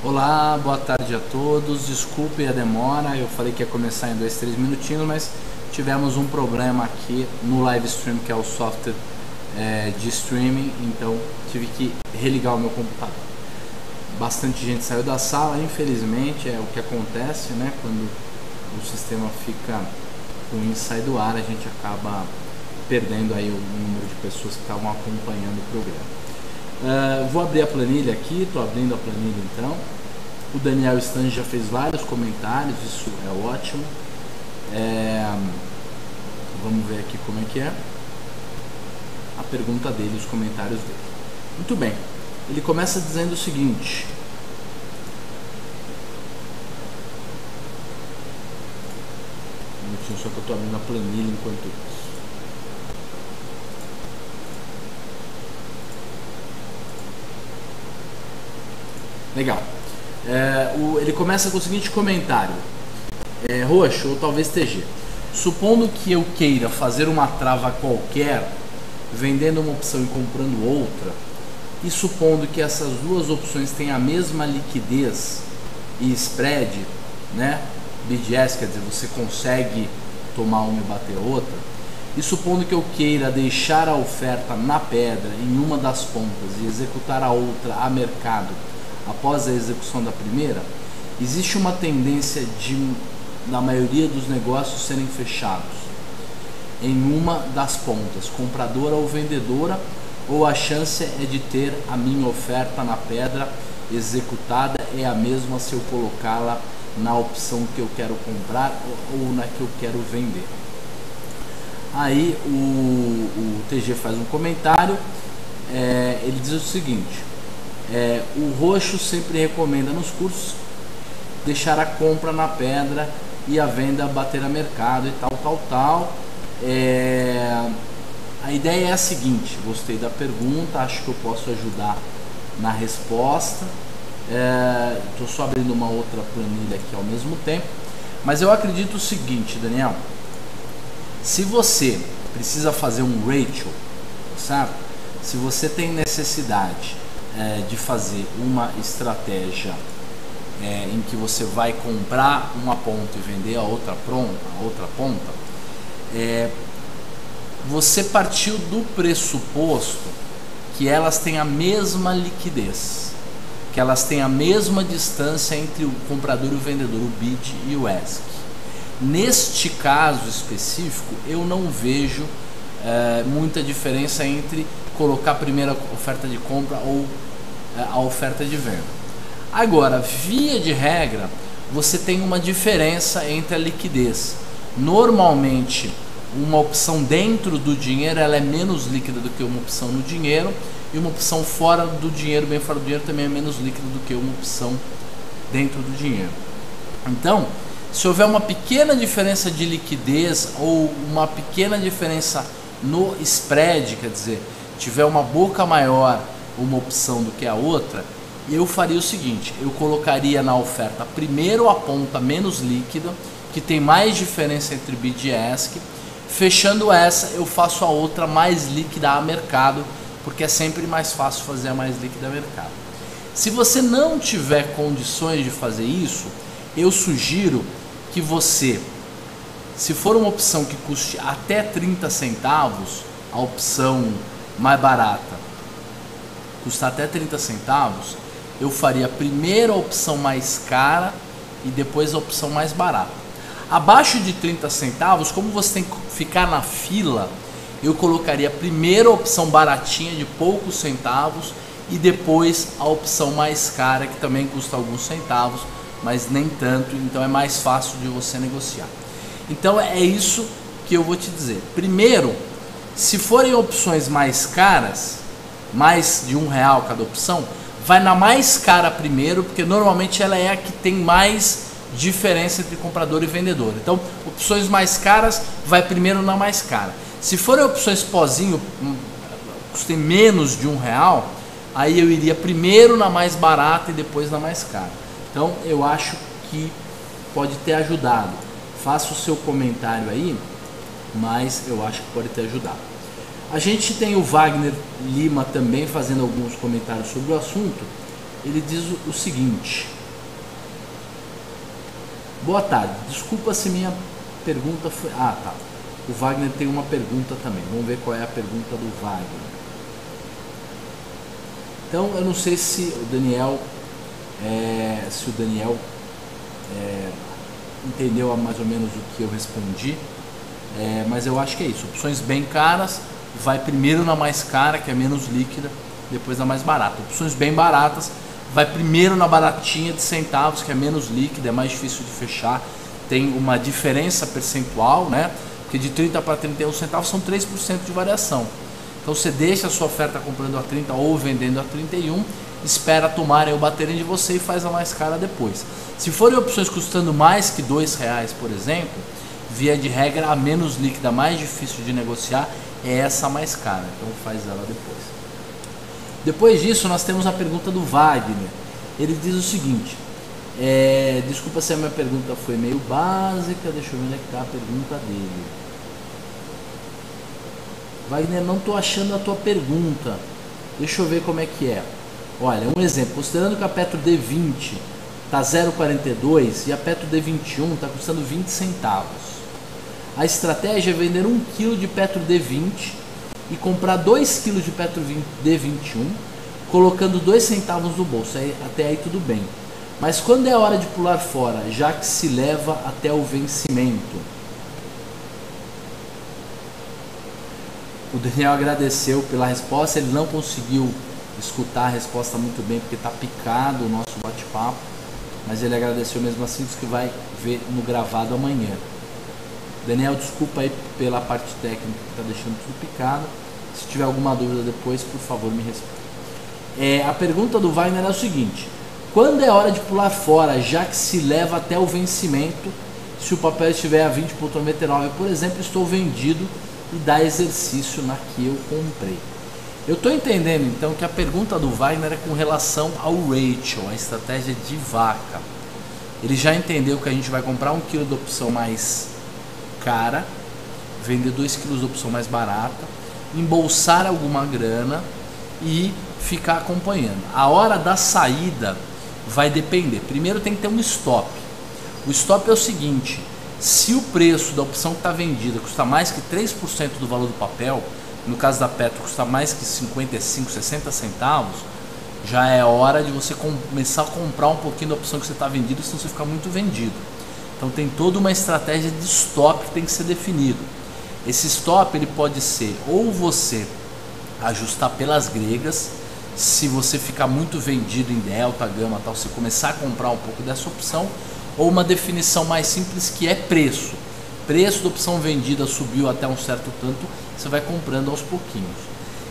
Olá, boa tarde a todos. Desculpe a demora, eu falei que ia começar em 2, 3 minutinhos, mas tivemos um problema aqui no live stream, que é o software de streaming, então tive que religar o meu computador. Bastante gente saiu da sala, infelizmente, é o que acontece, né? Quando o sistema fica ruim e sai do ar, a gente acaba perdendo aí o número de pessoas que estavam acompanhando o programa. Vou abrir a planilha aqui, estou abrindo a planilha então. O Daniel Stange já fez vários comentários, isso é ótimo. Vamos ver aqui como é que é a pergunta dele, os comentários dele. Muito bem, ele começa dizendo o seguinte: um minutinho só que eu estou abrindo a planilha enquanto isso. Legal. Ele começa com o seguinte comentário: Roxo, ou talvez TG. Supondo que eu queira fazer uma trava qualquer, vendendo uma opção e comprando outra, e supondo que essas duas opções têm a mesma liquidez e spread, né? BDS, quer dizer, você consegue tomar uma e bater a outra, e supondo que eu queira deixar a oferta na pedra em uma das pontas e executar a outra a mercado após a execução da primeira, existe uma tendência da maioria dos negócios serem fechados em uma das pontas, compradora ou vendedora, ou a chance é de ter a minha oferta na pedra executada é a mesma se eu colocá-la na opção que eu quero comprar ou na que eu quero vender. Aí o TG faz um comentário, ele diz o seguinte: o Roxo sempre recomenda nos cursos deixar a compra na pedra e a venda bater a mercado e tal. A ideia é a seguinte: gostei da pergunta, acho que eu posso ajudar na resposta. Estou só abrindo uma outra planilha aqui ao mesmo tempo, mas eu acredito o seguinte, Daniel: se você precisa fazer um ratio, certo? Se você tem necessidade de fazer uma estratégia em que você vai comprar uma ponta e vender a outra ponta, você partiu do pressuposto que elas têm a mesma liquidez, que elas têm a mesma distância entre o comprador e o vendedor, o bid e o ask. Neste caso específico, eu não vejo muita diferença entre colocar a primeira oferta de compra ou a oferta de venda. Agora, via de regra, você tem uma diferença entre a liquidez. Normalmente, uma opção dentro do dinheiro ela é menos líquida do que uma opção no dinheiro, e uma opção fora do dinheiro, bem fora do dinheiro, também é menos líquida do que uma opção dentro do dinheiro. Então, se houver uma pequena diferença de liquidez ou uma pequena diferença no spread, quer dizer, tiver uma boca maior uma opção do que a outra, eu faria o seguinte: eu colocaria na oferta primeiro a ponta menos líquida, que tem mais diferença entre bid e ask. Fechando essa, eu faço a outra mais líquida a mercado, porque é sempre mais fácil fazer a mais líquida a mercado. Se você não tiver condições de fazer isso, eu sugiro que você, se for uma opção que custe até 30 centavos, a opção mais barata custar até 30 centavos, eu faria primeiro a opção mais cara e depois a opção mais barata. Abaixo de 30 centavos, como você tem que ficar na fila, eu colocaria primeiro a opção baratinha de poucos centavos e depois a opção mais cara, que também custa alguns centavos, mas nem tanto, então é mais fácil de você negociar. Então é isso que eu vou te dizer. Primeiro, se forem opções mais caras, mais de R$1 cada opção, vai na mais cara primeiro, porque normalmente ela é a que tem mais diferença entre comprador e vendedor. Então, opções mais caras, vai primeiro na mais cara. Se forem opções pozinho, custem menos de R$1, aí eu iria primeiro na mais barata e depois na mais cara. Então, eu acho que pode ter ajudado. Faça o seu comentário aí, mas eu acho que pode ter ajudado. A gente tem o Wagner Lima também fazendo alguns comentários sobre o assunto. Ele diz o seguinte: boa tarde, desculpa se minha pergunta foi... Ah, tá. O Wagner tem uma pergunta também. Vamos ver qual é a pergunta do Wagner. Então, eu não sei se o Daniel entendeu mais ou menos o que eu respondi, mas eu acho que é isso. Opções bem caras, vai primeiro na mais cara, que é menos líquida, depois na mais barata. Opções bem baratas, vai primeiro na baratinha de centavos, que é menos líquida, é mais difícil de fechar, tem uma diferença percentual, né? Porque de 30 para 31 centavos são 3% de variação. Então você deixa a sua oferta comprando a 30 ou vendendo a 31, espera tomarem ou baterem de você e faz a mais cara depois. Se forem opções custando mais que R$2, por exemplo, via de regra, a menos líquida, mais difícil de negociar, é essa mais cara. Então faz ela depois. Depois disso, nós temos a pergunta do Wagner. Ele diz o seguinte: desculpa se a minha pergunta foi meio básica, deixa eu ver onde é que está a pergunta dele. Wagner, não estou achando a tua pergunta. Deixa eu ver como é que é. Olha, um exemplo, considerando que a Petro D20 está 0,42 e a Petro D21 está custando 20 centavos. A estratégia é vender 1 kg de Petro D20 e comprar 2 kg de Petro D21, colocando 2 centavos no bolso. Até aí tudo bem. Mas quando é a hora de pular fora, já que se leva até o vencimento? O Daniel agradeceu pela resposta, ele não conseguiu escutar a resposta muito bem porque está picado o nosso bate-papo, mas ele agradeceu mesmo assim, diz que vai ver no gravado amanhã. Daniel, desculpa aí pela parte técnica que está deixando tudo picado. Se tiver alguma dúvida depois, por favor, me responda. A pergunta do Wagner é o seguinte: quando é hora de pular fora, já que se leva até o vencimento? Se o papel estiver a 20,99, por exemplo, estou vendido e dá exercício na que eu comprei. Eu estou entendendo então que a pergunta do Wagner é com relação ao ratio, a estratégia de vaca. Ele já entendeu que a gente vai comprar 1 kg da opção mais cara, vender 2 kg da opção mais barata, embolsar alguma grana e ficar acompanhando. A hora da saída vai depender. Primeiro tem que ter um stop. O stop é o seguinte: se o preço da opção que está vendida custa mais que 3% do valor do papel, no caso da Petro custa mais que 55, 60 centavos, já é hora de você começar a comprar um pouquinho da opção que você está vendido, senão você fica muito vendido. Então tem toda uma estratégia de stop que tem que ser definido. Esse stop ele pode ser ou você ajustar pelas gregas, se você ficar muito vendido em delta, gama, tal, você começar a comprar um pouco dessa opção, ou uma definição mais simples que é preço. Preço da opção vendida subiu até um certo tanto, você vai comprando aos pouquinhos.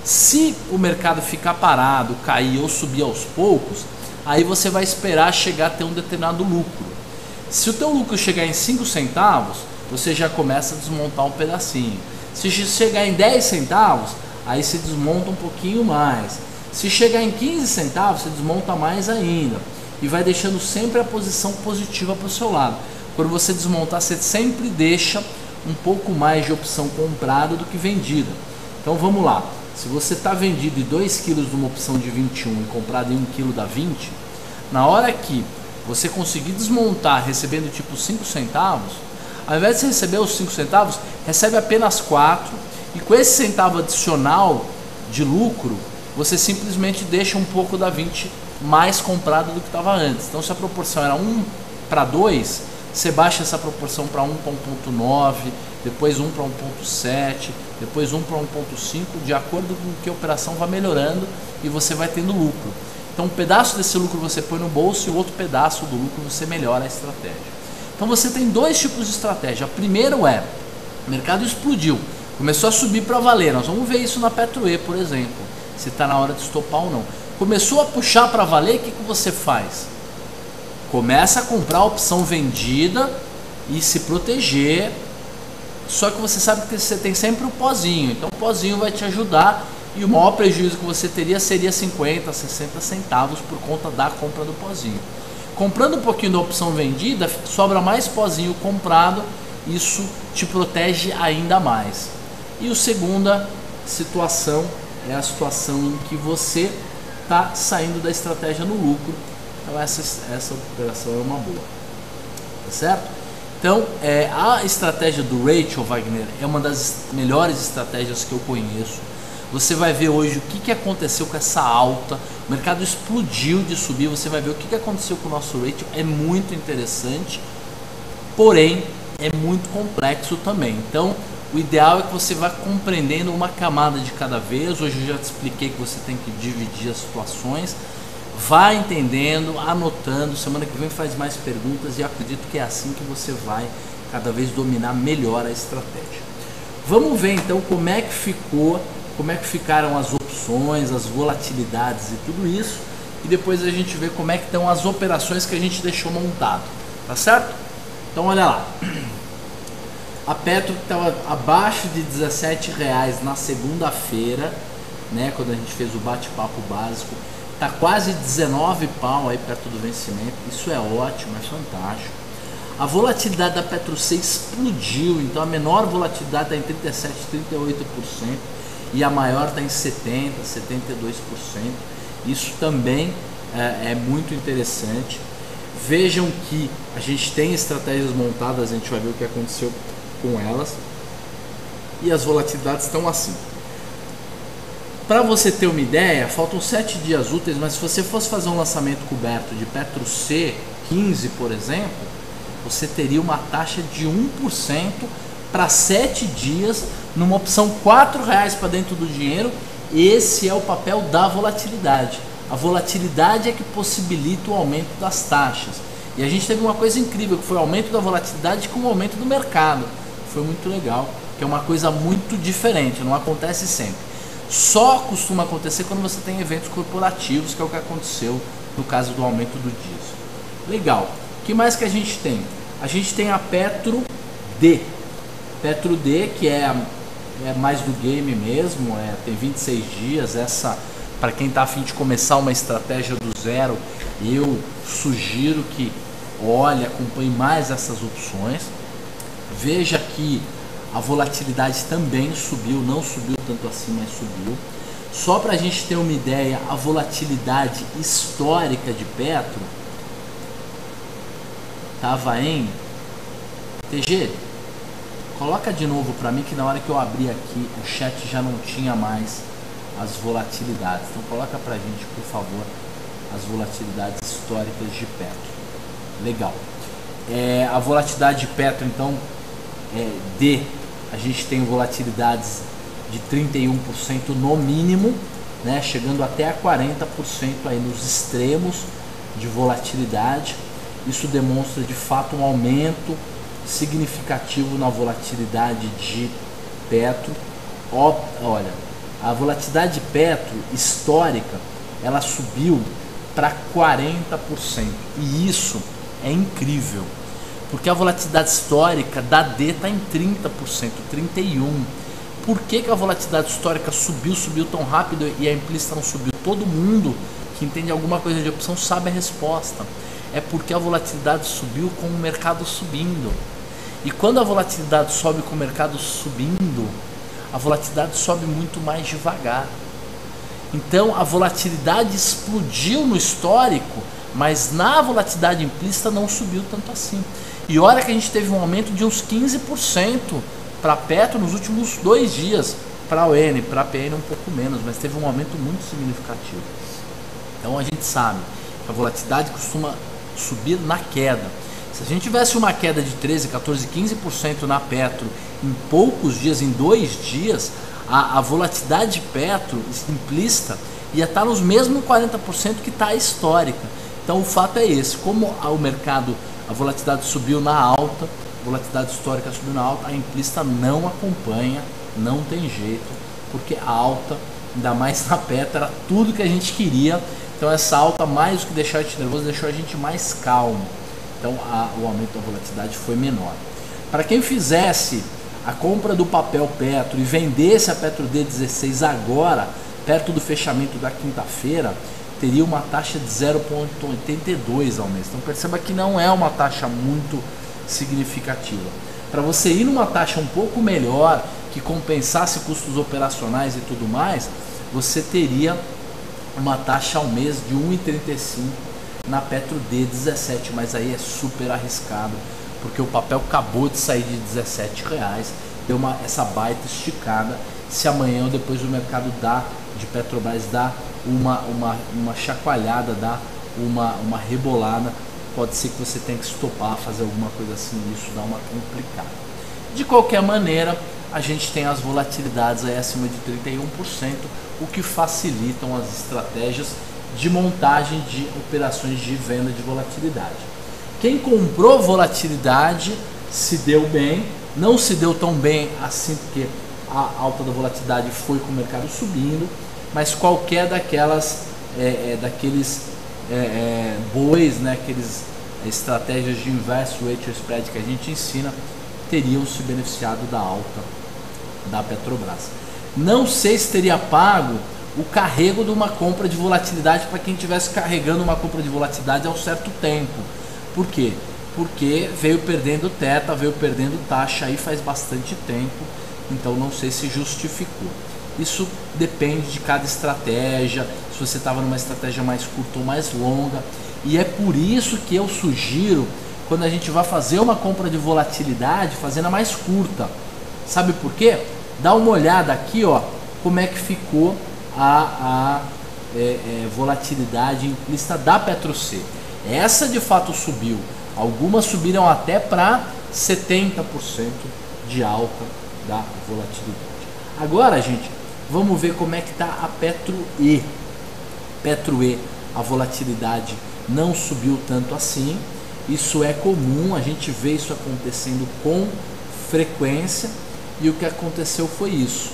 Se o mercado ficar parado, cair ou subir aos poucos, aí você vai esperar chegar a ter um determinado lucro. Se o teu lucro chegar em 5 centavos, você já começa a desmontar um pedacinho. Se chegar em 10 centavos, aí você desmonta um pouquinho mais. Se chegar em 15 centavos, você desmonta mais ainda. E vai deixando sempre a posição positiva para o seu lado. Quando você desmontar, você sempre deixa um pouco mais de opção comprada do que vendida. Então vamos lá. Se você está vendido em 2 kg de uma opção de 21 e comprado em 1 kg da 20, na hora que você conseguir desmontar recebendo tipo 5 centavos, ao invés de você receber os 5 centavos, recebe apenas 4, e com esse centavo adicional de lucro, você simplesmente deixa um pouco da 20 mais comprado do que estava antes. Então se a proporção era 1 para 2, você baixa essa proporção para 1 para 1,9, depois 1 para 1,7, depois 1 para 1,5, de acordo com que a operação vai melhorando e você vai tendo lucro. Então um pedaço desse lucro você põe no bolso e o outro pedaço do lucro você melhora a estratégia. Então você tem dois tipos de estratégia. Primeiro é, o mercado explodiu, começou a subir para valer. Nós vamos ver isso na Petro E, por exemplo, se está na hora de estopar ou não. Começou a puxar para valer, o que você faz? Começa a comprar a opção vendida e se proteger. Só que você sabe que você tem sempre o pozinho, então o pozinho vai te ajudar e o maior prejuízo que você teria seria 50, 60 centavos por conta da compra do pozinho. Comprando um pouquinho da opção vendida, sobra mais pozinho comprado, isso te protege ainda mais. E a segunda situação é a situação em que você está saindo da estratégia no lucro. Então essa operação é uma boa, tá certo? Então a estratégia do Rachel Wagner é uma das melhores estratégias que eu conheço. Você vai ver hoje o que aconteceu com essa alta, o mercado explodiu de subir, você vai ver o que aconteceu com o nosso Rachel, é muito interessante, porém é muito complexo também. Então o ideal é que você vá compreendendo uma camada de cada vez. Hoje eu já te expliquei que você tem que dividir as situações, vai entendendo, anotando, semana que vem faz mais perguntas e acredito que é assim que você vai cada vez dominar melhor a estratégia. Vamos ver então como é que ficaram as opções, as volatilidades e tudo isso, e depois a gente vê como é que estão as operações que a gente deixou montado, tá certo? Então olha lá, a Petro que estava abaixo de R$17 na segunda-feira, né, quando a gente fez o bate-papo básico, tá quase 19 pau aí perto do vencimento, isso é ótimo, é fantástico. A volatilidade da Petro C explodiu, então a menor volatilidade está em 37, 38%. E a maior está em 70%, 72%. Isso também é muito interessante. Vejam que a gente tem estratégias montadas, a gente vai ver o que aconteceu com elas. E as volatilidades estão assim. Para você ter uma ideia, faltam 7 dias úteis, mas se você fosse fazer um lançamento coberto de Petro C 15, por exemplo, você teria uma taxa de 1% para 7 dias, numa opção R$4 para dentro do dinheiro. Esse é o papel da volatilidade. A volatilidade é que possibilita o aumento das taxas. E a gente teve uma coisa incrível, que foi o aumento da volatilidade com o aumento do mercado. Foi muito legal, que é uma coisa muito diferente, não acontece sempre. Só costuma acontecer quando você tem eventos corporativos, que é o que aconteceu no caso do aumento do diesel. Legal. O que mais que a gente tem? A gente tem a Petro D. Petro D, que é mais do game mesmo, tem 26 dias. Essa, para quem está a fim de começar uma estratégia do zero, eu sugiro que olhe, acompanhe mais essas opções. Veja que a volatilidade também subiu, não subiu tanto assim, mas subiu. Só para a gente ter uma ideia, a volatilidade histórica de Petro estava em TG. Coloca de novo para mim, que na hora que eu abri aqui o chat já não tinha mais as volatilidades. Então coloca para a gente, por favor, as volatilidades históricas de Petro. Legal. A volatilidade de Petro, então, a gente tem volatilidades de 31% no mínimo, né, chegando até a 40% aí nos extremos de volatilidade. Isso demonstra de fato um aumento significativo na volatilidade de Petro. Olha, a volatilidade de Petro histórica, ela subiu para 40%, e isso é incrível, porque a volatilidade histórica da D está em 30%, 31%. Por que a volatilidade histórica subiu tão rápido e a implícita não subiu? Todo mundo que entende alguma coisa de opção sabe a resposta. É porque a volatilidade subiu com o mercado subindo. E quando a volatilidade sobe com o mercado subindo, a volatilidade sobe muito mais devagar. Então a volatilidade explodiu no histórico, mas na volatilidade implícita não subiu tanto assim. E olha que a gente teve um aumento de uns 15% para Petro nos últimos 2 dias. Para o N, para a PN um pouco menos, mas teve um aumento muito significativo. Então a gente sabe que a volatilidade costuma subir na queda. Se a gente tivesse uma queda de 13, 14, 15% na Petro em poucos dias, em 2 dias, a volatilidade de Petro implícita ia estar nos mesmos 40% que está a histórica. Então o fato é esse: como o mercado, a volatilidade subiu na alta, a volatilidade histórica subiu na alta, a implícita não acompanha, não tem jeito, porque a alta, ainda mais na Petro, era tudo que a gente queria. Então essa alta, mais do que deixar a gente nervoso, deixou a gente mais calmo. Então o aumento da volatilidade foi menor. Para quem fizesse a compra do papel Petro e vendesse a Petro D16 agora, perto do fechamento da quinta-feira, teria uma taxa de 0,82 ao mês. Então perceba que não é uma taxa muito significativa. Para você ir numa taxa um pouco melhor, que compensasse custos operacionais e tudo mais, você teria uma taxa ao mês de 1,35 na Petro D17, mas aí é super arriscado, porque o papel acabou de sair de R$17, deu essa baita esticada. Se amanhã ou depois o mercado de Petrobras dá uma chacoalhada, dá uma rebolada, pode ser que você tenha que estopar, fazer alguma coisa assim, isso dá uma complicada. De qualquer maneira, a gente tem as volatilidades aí acima de 31%, o que facilitam as estratégias de montagem de operações de venda de volatilidade. Quem comprou volatilidade se deu bem, não se deu tão bem assim porque a alta da volatilidade foi com o mercado subindo, mas qualquer daqueles bois, né, aqueles estratégias de inverse ratio spread que a gente ensina, teriam se beneficiado da alta da Petrobras. Não sei se teria pago o carrego de uma compra de volatilidade para quem estivesse carregando uma compra de volatilidade há um certo tempo. Por quê? Porque veio perdendo teta, veio perdendo taxa aí faz bastante tempo, então não sei se justificou. Isso depende de cada estratégia, se você estava numa estratégia mais curta ou mais longa, e é por isso que eu sugiro, quando a gente vai fazer uma compra de volatilidade, fazendo a mais curta. Sabe por quê? Dá uma olhada aqui, ó, como é que ficou a volatilidade implícita da Petro-C. Essa de fato subiu, algumas subiram até para 70% de alta da volatilidade. Agora, gente, vamos ver como é que está a Petro-E. Petro-E, a volatilidade não subiu tanto assim. Isso é comum, a gente vê isso acontecendo com frequência, e o que aconteceu foi isso.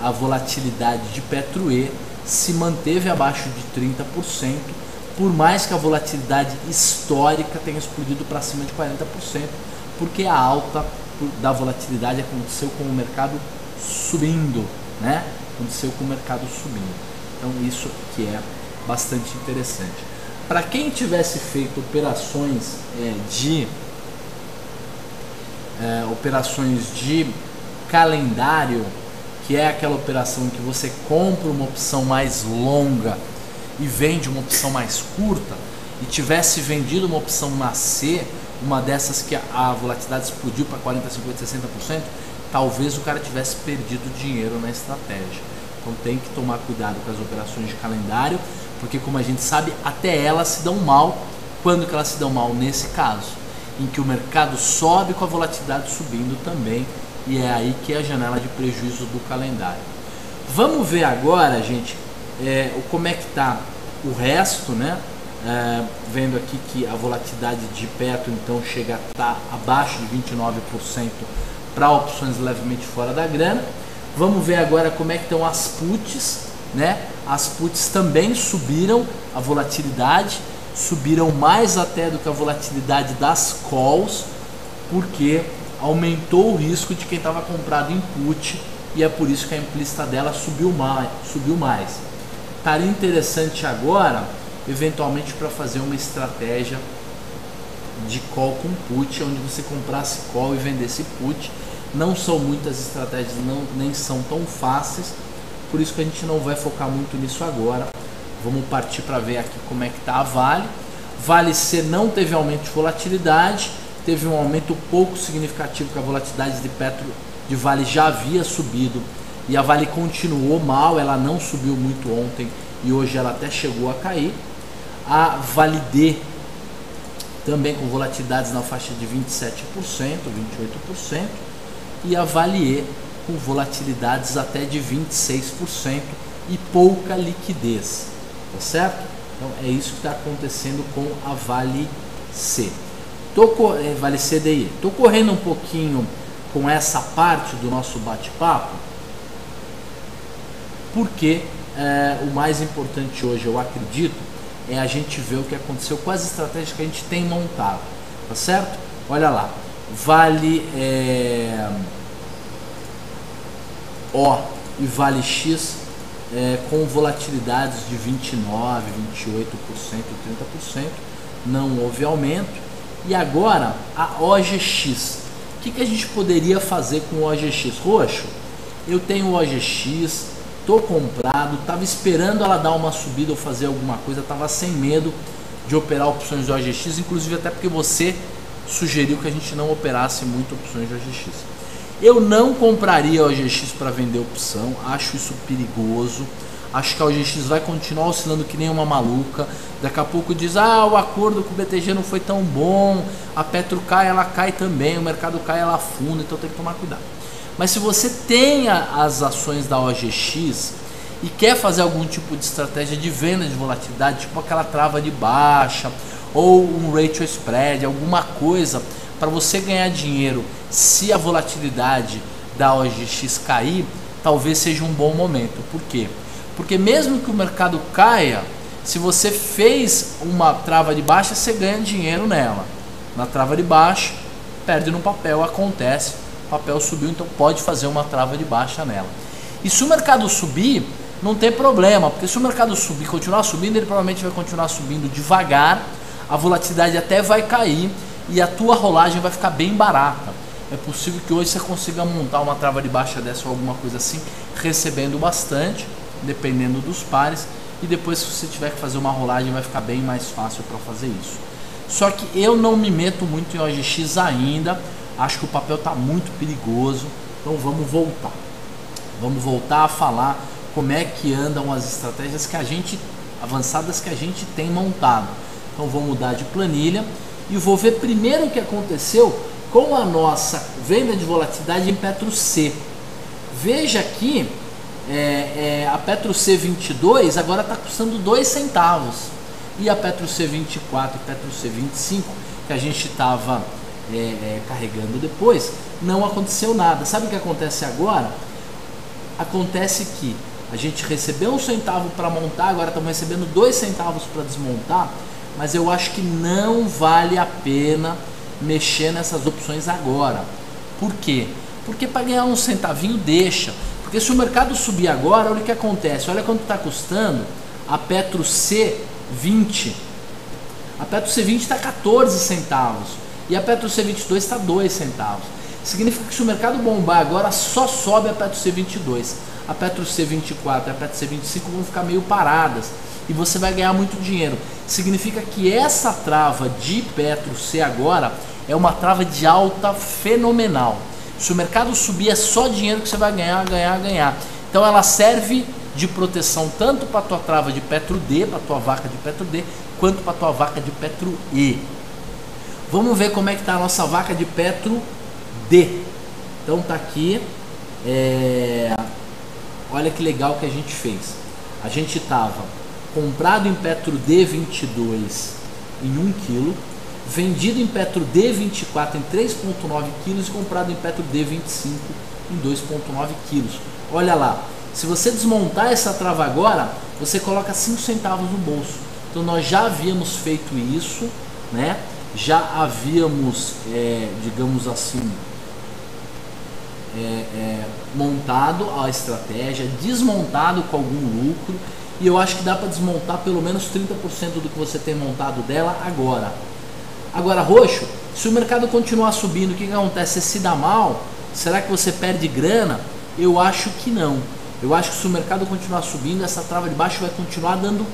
A volatilidade de Petro-E se manteve abaixo de 30%, por mais que a volatilidade histórica tenha explodido para cima de 40%, porque a alta da volatilidade aconteceu com o mercado subindo, né? Aconteceu com o mercado subindo. Então isso que é bastante interessante. Para quem tivesse feito operações de calendário, que é aquela operação em que você compra uma opção mais longa e vende uma opção mais curta, e tivesse vendido uma opção na C, uma dessas que a volatilidade explodiu para 40%, 50%, 60%, talvez o cara tivesse perdido dinheiro na estratégia. Então tem que tomar cuidado com as operações de calendário, porque como a gente sabe, até elas se dão mal. Quando que elas se dão mal? Nesse caso, em que o mercado sobe com a volatilidade subindo também, e é aí que é a janela de prejuízo do calendário. Vamos ver agora, gente, como é que está o resto, né? Vendo aqui que a volatilidade de Petro então chega a estar abaixo de 29% para opções levemente fora da grana. Vamos ver agora como é que estão as puts, né? As puts também subiram a volatilidade, subiram mais até do que a volatilidade das calls, porque aumentou o risco de quem estava comprado em put, e é por isso que a implícita dela subiu mais. Estaria interessante agora, eventualmente, para fazer uma estratégia de call com put, onde você comprasse call e vendesse put. Não são muitas estratégias, nem são tão fáceis, por isso que a gente não vai focar muito nisso agora. Vamos partir para ver aqui como é que está a Vale. Vale C não teve aumento de volatilidade, teve um aumento pouco significativo, que a volatilidade de Petro de Vale já havia subido, e a Vale continuou mal, ela não subiu muito ontem e hoje ela até chegou a cair. A Vale D também com volatilidades na faixa de 27%, 28%, e a Vale E com volatilidades até de 26% e pouca liquidez, tá certo? Então é isso que está acontecendo com a Vale C. Vale CDI. Estou correndo um pouquinho com essa parte do nosso bate-papo, porque o mais importante hoje, eu acredito, é a gente ver o que aconteceu com as estratégias que a gente tem montado, tá certo? Olha lá, Vale O e Vale X com volatilidades de 29%, 28%, 30%, não houve aumento. E agora a OGX, o que a gente poderia fazer com o OGX roxo? Eu tenho o OGX, tô comprado, tava esperando ela dar uma subida ou fazer alguma coisa, tava sem medo de operar opções de OGX, inclusive até porque você sugeriu que a gente não operasse muito opções de OGX. Eu não compraria OGX para vender opção, acho isso perigoso. Acho que a OGX vai continuar oscilando que nem uma maluca. Daqui a pouco diz, o acordo com o BTG não foi tão bom, a Petro cai, ela cai também, o mercado cai, ela afunda, então tem que tomar cuidado. Mas se você tem as ações da OGX e quer fazer algum tipo de estratégia de venda de volatilidade, tipo aquela trava de baixa, ou um ratio spread, alguma coisa para você ganhar dinheiro se a volatilidade da OGX cair, talvez seja um bom momento. Por quê? Porque mesmo que o mercado caia, se você fez uma trava de baixa, você ganha dinheiro nela. Na trava de baixa, perde no papel, acontece, o papel subiu, então pode fazer uma trava de baixa nela. E se o mercado subir, não tem problema, porque se o mercado subir, continuar subindo, ele provavelmente vai continuar subindo devagar, a volatilidade até vai cair e a tua rolagem vai ficar bem barata. É possível que hoje você consiga montar uma trava de baixa dessa ou alguma coisa assim, recebendo bastante, dependendo dos pares, e depois se você tiver que fazer uma rolagem vai ficar bem mais fácil para fazer isso. Só que eu não me meto muito em OGX ainda, acho que o papel está muito perigoso, então vamos voltar a falar como é que andam as estratégias que a gente, avançadas que a gente tem montado. Então vou mudar de planilha e vou ver primeiro o que aconteceu com a nossa venda de volatilidade em Petro C. Veja aqui, a Petro C22 agora está custando 2 centavos e a Petro C24 e Petro C25 que a gente estava carregando depois, não aconteceu nada. Sabe o que acontece agora? Acontece que a gente recebeu 1 centavo para montar, agora estamos recebendo 2 centavos para desmontar, mas eu acho que não vale a pena mexer nessas opções agora. Por quê? Porque para ganhar 1 centavinho deixa. Porque se o mercado subir agora, olha o que acontece. Olha quanto está custando a Petro C20. A Petro C20 está 14 centavos e a Petro C22 está 2 centavos. Significa que se o mercado bombar agora, só sobe a Petro C22. A Petro C24 e a Petro C25 vão ficar meio paradas e você vai ganhar muito dinheiro. Significa que essa trava de Petro C agora é uma trava de alta fenomenal. Se o mercado subir, é só dinheiro que você vai ganhar. Então ela serve de proteção tanto para a tua trava de Petro D, para a tua vaca de Petro D, quanto para a tua vaca de Petro E. Vamos ver como é que está a nossa vaca de Petro D. Então tá aqui. Olha que legal que a gente fez. A gente estava comprado em Petro D22 em 1 kg, vendido em Petro D24 em 3,9 kg e comprado em Petro D25 em 2,9 kg. Olha lá, se você desmontar essa trava agora, você coloca 5 centavos no bolso. Então nós já havíamos feito isso, né? Já havíamos, digamos assim, montado a estratégia, desmontado com algum lucro, e eu acho que dá para desmontar pelo menos 30% do que você tem montado dela agora. Agora, Roxo, se o mercado continuar subindo, o que acontece? Você se dá mal? Será que você perde grana? Eu acho que não. Eu acho que se o mercado continuar subindo, essa trava de baixo vai continuar dando,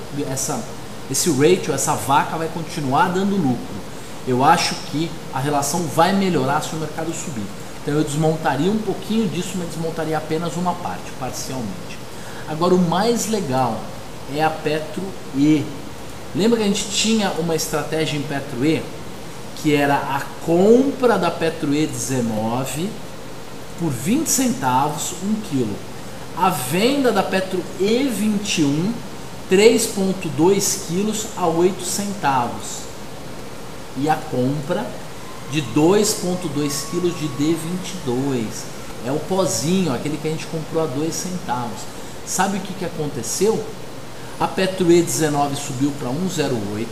esse ratio, essa vaca vai continuar dando lucro. Eu acho que a relação vai melhorar se o mercado subir. Então eu desmontaria um pouquinho disso, mas desmontaria apenas uma parte, parcialmente. Agora o mais legal é a Petro E. Lembra que a gente tinha uma estratégia em Petro E, que era a compra da Petro E19 por 20 centavos 1 kg. A venda da Petro E21, 3,2 quilos a 8 centavos. E a compra de 2,2 quilos de D22. É o pozinho, aquele que a gente comprou a 2 centavos. Sabe o que aconteceu? A Petro E19 subiu para 1,08,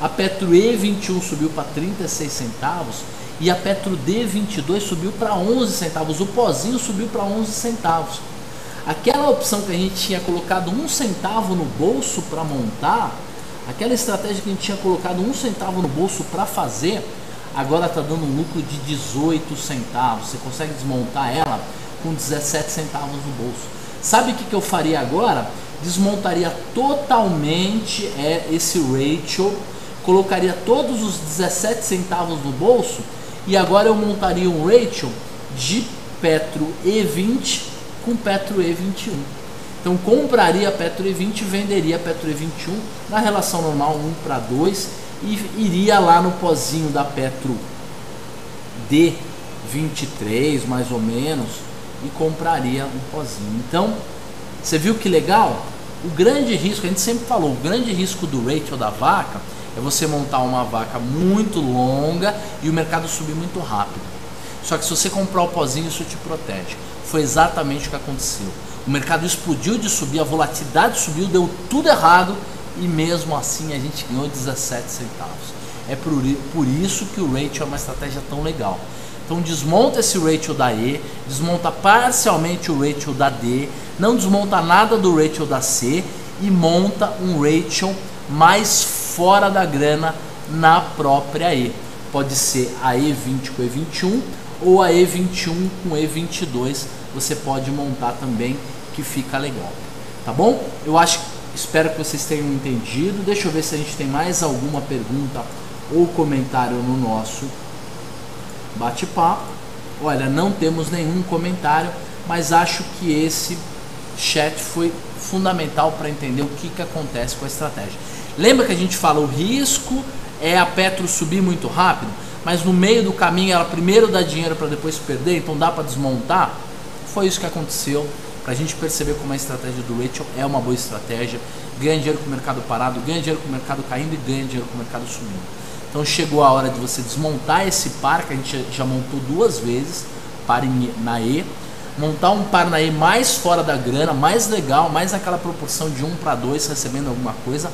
a Petro E21 subiu para 36 centavos e a Petro D22 subiu para 11 centavos. O pozinho subiu para 11 centavos. Aquela opção que a gente tinha colocado 1 centavo no bolso para montar, aquela estratégia que a gente tinha colocado 1 centavo no bolso para fazer, agora está dando um lucro de 18 centavos. Você consegue desmontar ela com 17 centavos no bolso. Sabe o que eu faria agora? Desmontaria totalmente esse ratio, colocaria todos os 17 centavos no bolso e agora eu montaria um ratio de Petro E20 com Petro E21. Então compraria Petro E20 e venderia Petro E21 na relação normal 1:2 e iria lá no pozinho da Petro D23 mais ou menos e compraria um pozinho. Então você viu que legal? O grande risco, a gente sempre falou, o grande risco do ratio da vaca é você montar uma vaca muito longa e o mercado subir muito rápido. Só que se você comprar o pozinho, isso te protege. Foi exatamente o que aconteceu. O mercado explodiu de subir, a volatilidade subiu, deu tudo errado e mesmo assim a gente ganhou 17 centavos. É por isso que o ratio é uma estratégia tão legal. Então desmonta esse ratio da E, desmonta parcialmente o ratio da D, não desmonta nada do ratio da C e monta um ratio mais fora da grana na própria E. Pode ser a E20 com E21 ou a E21 com E22, você pode montar também, que fica legal. Tá bom? Espero que vocês tenham entendido. Deixa eu ver se a gente tem mais alguma pergunta ou comentário no nosso bate-papo. Olha, não temos nenhum comentário, mas acho que esse chat foi fundamental para entender o que acontece com a estratégia. Lembra que a gente fala, o risco é a Petro subir muito rápido, mas no meio do caminho ela primeiro dá dinheiro para depois perder, então dá para desmontar? Foi isso que aconteceu, para a gente perceber como a estratégia do ratio é uma boa estratégia, ganha dinheiro com o mercado parado, ganha dinheiro com o mercado caindo e ganha dinheiro com o mercado subindo. Então chegou a hora de você desmontar esse par, que a gente já montou 2 vezes, par na E, montar um par na E mais fora da grana, mais legal, mais aquela proporção de 1:2, recebendo alguma coisa,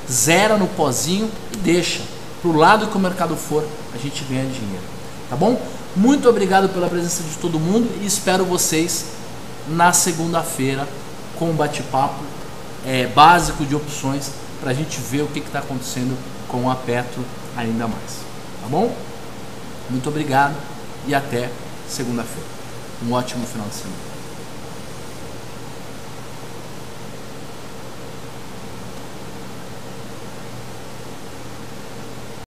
zera no pozinho e deixa. Pro lado que o mercado for, a gente ganha dinheiro. Tá bom? Muito obrigado pela presença de todo mundo e espero vocês na segunda-feira com um bate-papo básico de opções para a gente ver o que está acontecendo com a Petro ainda mais. Tá bom? Muito obrigado e até segunda-feira. Um ótimo final de semana.